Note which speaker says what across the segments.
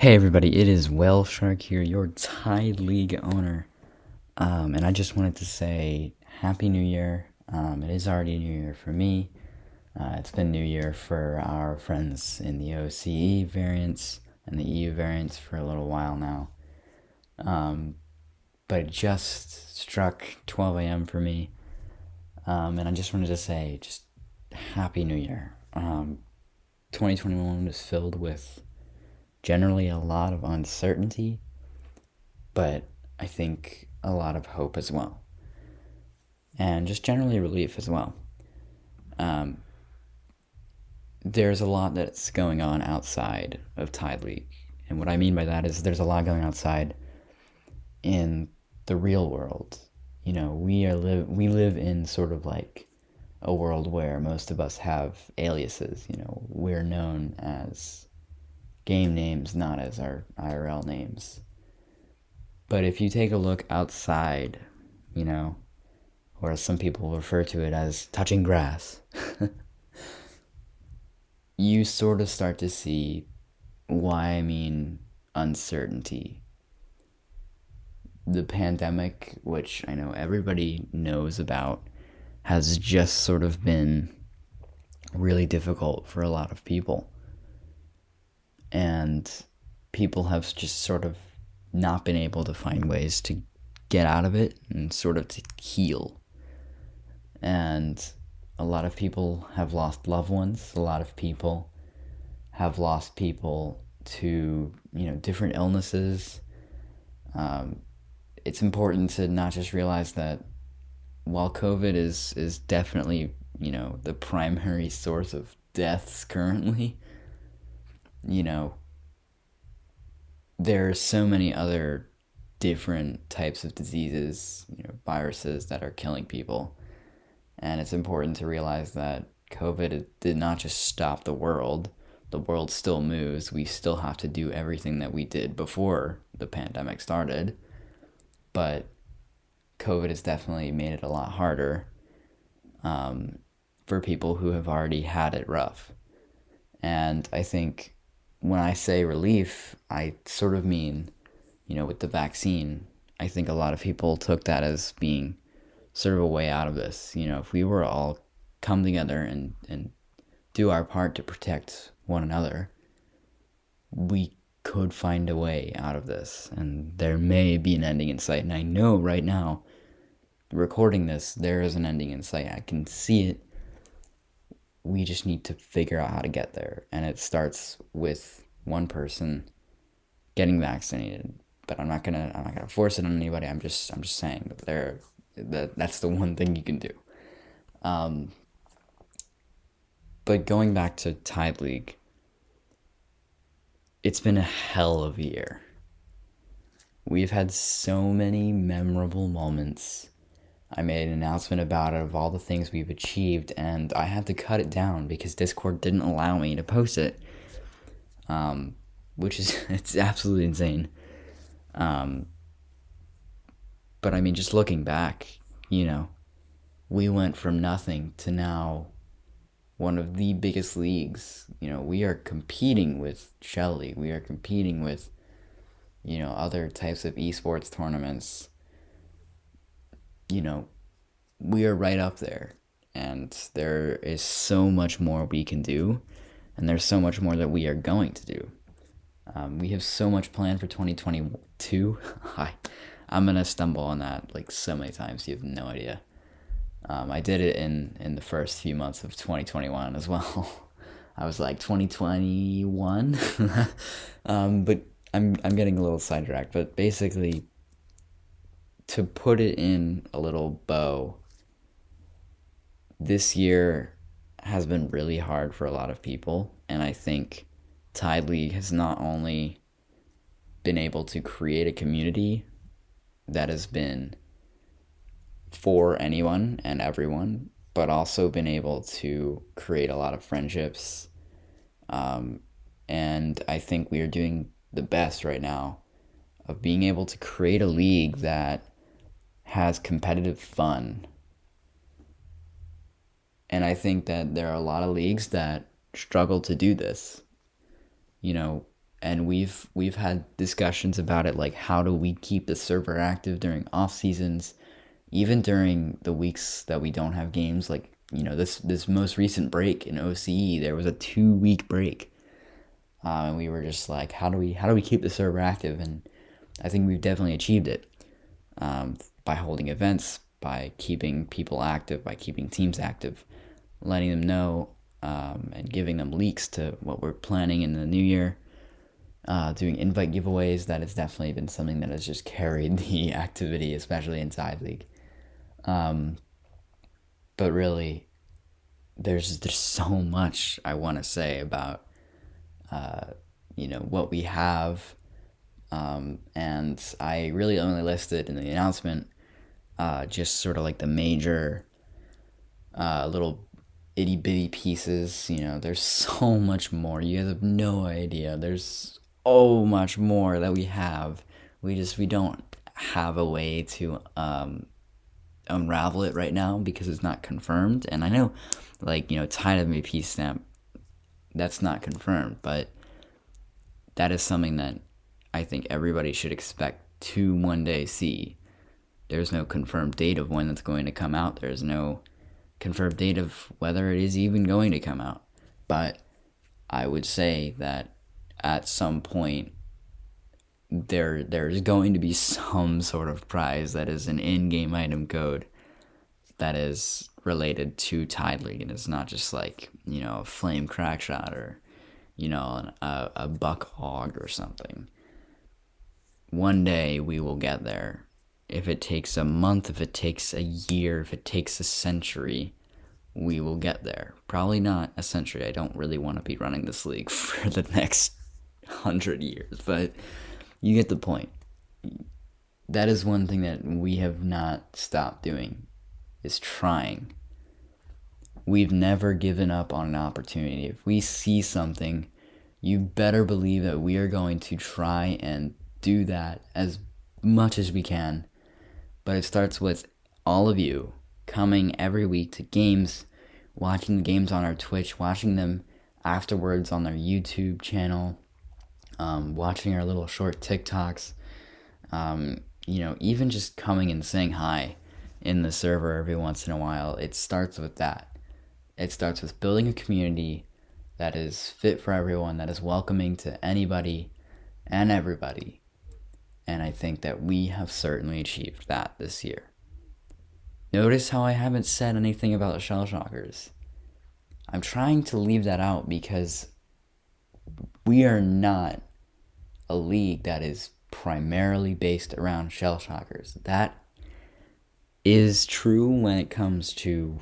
Speaker 1: Hey everybody, it is Well Shark here, your Tide League owner. And I just wanted to say Happy New Year. It is already New Year for me. It's been New Year for our friends in the OCE variants and the EU variants for a little while now. But it just struck 12 a.m. for me. And I just wanted to say just Happy New Year. 2021 was filled with generally a lot of uncertainty, but I think a lot of hope as well, and just generally relief as well. Um, there's a lot that's going on outside of Tide League, and what I mean by that is there's a lot going outside in the real world. We live in sort of like a world where most of us have aliases. We're known as game names, not as our IRL names. But if you take a look outside, you know, or as some people refer to it as touching grass, you sort of start to see why I mean uncertainty. The pandemic, which I know everybody knows about, has just sort of been really difficult for a lot of people. And people have just sort of not been able to find ways to get out of it and sort of to heal. And a lot of people have lost loved ones. A lot of people have lost people to, different illnesses. It's important to not just realize that while COVID is definitely, the primary source of deaths currently, you know, there are so many other different types of diseases, viruses that are killing people. And it's important to realize that COVID did not just stop the world. The world still moves. We still have to do everything that we did before the pandemic started. But COVID has definitely made it a lot harder for people who have already had it rough. And I think when I say relief, I sort of mean, with the vaccine, I think a lot of people took that as being sort of a way out of this. If we were all come together and do our part to protect one another, we could find a way out of this. And there may be an ending in sight. And I know right now, recording this, there is an ending in sight. I can see it. We just need to figure out how to get there. And it starts with one person getting vaccinated. But I'm not gonna force it on anybody. I'm just saying that's the one thing you can do. But going back to Tide League, it's been a hell of a year. We've had so many memorable moments. I made an announcement about it of all the things we've achieved, and I had to cut it down because Discord didn't allow me to post it, which is it's absolutely insane. But I mean, just looking back, we went from nothing to now one of the biggest leagues. We are competing with Shelly. We are competing with, other types of esports tournaments. We are right up there. And there is so much more we can do. And there's so much more that we are going to do. We have so much planned for 2022. I'm going to stumble on that like so many times. You have no idea. I did it in the first few months of 2021 as well. I was like 2021, but I'm getting a little sidetracked. But basically, to put it in a little bow, this year has been really hard for a lot of people, and I think Tide League has not only been able to create a community that has been for anyone and everyone, but also been able to create a lot of friendships. And I think we are doing the best right now of being able to create a league that has competitive fun. And I think that there are a lot of leagues that struggle to do this. and we've had discussions about it, like how do we keep the server active during off seasons, even during the weeks that we don't have games. Like, this most recent break in OCE, there was a 2-week break, and we were just like, how do we keep the server active? And I think we've definitely achieved it, by holding events, by keeping people active, by keeping teams active, letting them know, and giving them leaks to what we're planning in the new year. Doing invite giveaways, that has definitely been something that has just carried the activity, especially in Tide League. But really, there's so much I want to say about what we have, and I really only listed in the announcement just sort of like the major little itty bitty pieces. There's so much more. You guys have no idea. There's so much more that we have. We don't have a way to unravel it right now because it's not confirmed. And I know, like, Tide MVP Snap, that's not confirmed, but that is something that I think everybody should expect to one day see. There's no confirmed date of when it's going to come out. There's no confirmed date of whether it is even going to come out. But I would say that at some point there's going to be some sort of prize that is an in-game item code that is related to Tide League, and it's not just like, a flame crack shot or, a buck hog or something. One day we will get there. If it takes a month, if it takes a year, if it takes a century, we will get there. Probably not a century. I don't really want to be running this league for the next 100 years, but you get the point. That is one thing that we have not stopped doing, is trying. We've never given up on an opportunity. If we see something, you better believe that we are going to try and do that as much as we can. But it starts with all of you coming every week to games, watching the games on our Twitch, watching them afterwards on their YouTube channel, watching our little short TikToks, even just coming and saying hi in the server every once in a while. It starts with that. It starts with building a community that is fit for everyone, that is welcoming to anybody and everybody. And I think that we have certainly achieved that this year. Notice how I haven't said anything about Shell Shockers. I'm trying to leave that out because we are not a league that is primarily based around Shell Shockers. That is true when it comes to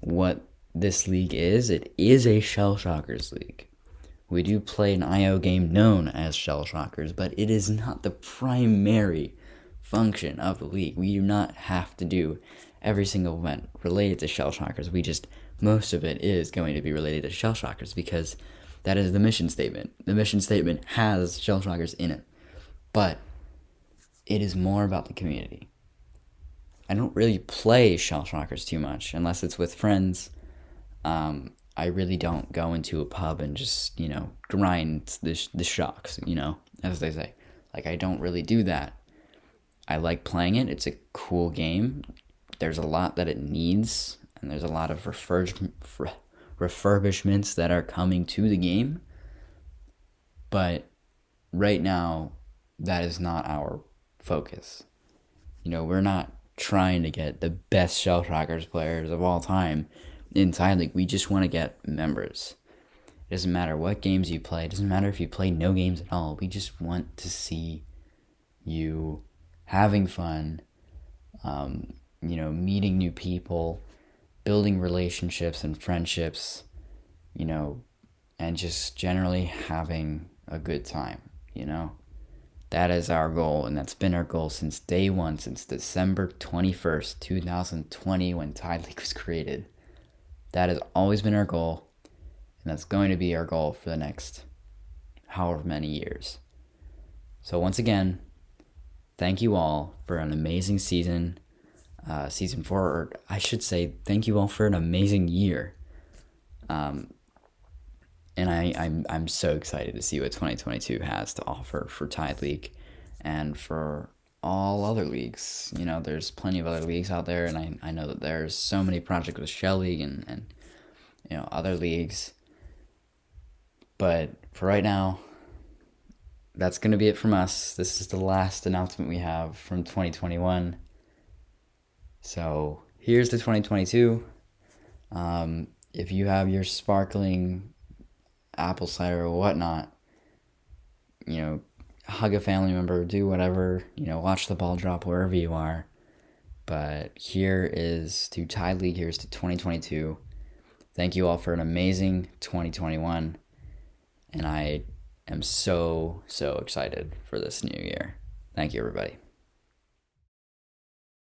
Speaker 1: what this league is. It is a Shell Shockers league. We do play an IO game known as Shell Shockers, but it is not the primary function of the league. We do not have to do every single event related to Shell Shockers. Most of it is going to be related to Shell Shockers because that is the mission statement. The mission statement has Shell Shockers in it. But it is more about the community. I don't really play Shell Shockers too much unless it's with friends. I really don't go into a pub and just, grind the shocks, as they say. Like, I don't really do that. I like playing it. It's a cool game. There's a lot that it needs, and there's a lot of refurbishments that are coming to the game. But right now, that is not our focus. We're not trying to get the best Shell Shockers players of all time in Tide League. We just want to get members. It doesn't matter what games you play. It doesn't matter if you play no games at all. We just want to see you having fun, meeting new people, building relationships and friendships, and just generally having a good time, That is our goal, and that's been our goal since day one, since December 21st, 2020, when Tide League was created. That has always been our goal, and that's going to be our goal for the next however many years. So once again, thank you all for an amazing season, season 4, or I should say thank you all for an amazing year. And I'm so excited to see what 2022 has to offer for Tide League and for all other leagues. You know, there's plenty of other leagues out there, and I know that there's so many projects with Shell League and you know, other leagues. But for right now, that's going to be it from us. This is the last announcement we have from 2021. So here's the 2022. If you have your sparkling apple cider or whatnot, you know, hug a family member, do whatever, you know, watch the ball drop wherever you are. But here is to Tide League, here's to 2022. Thank you all for an amazing 2021. And I am so excited for this new year. Thank you, everybody.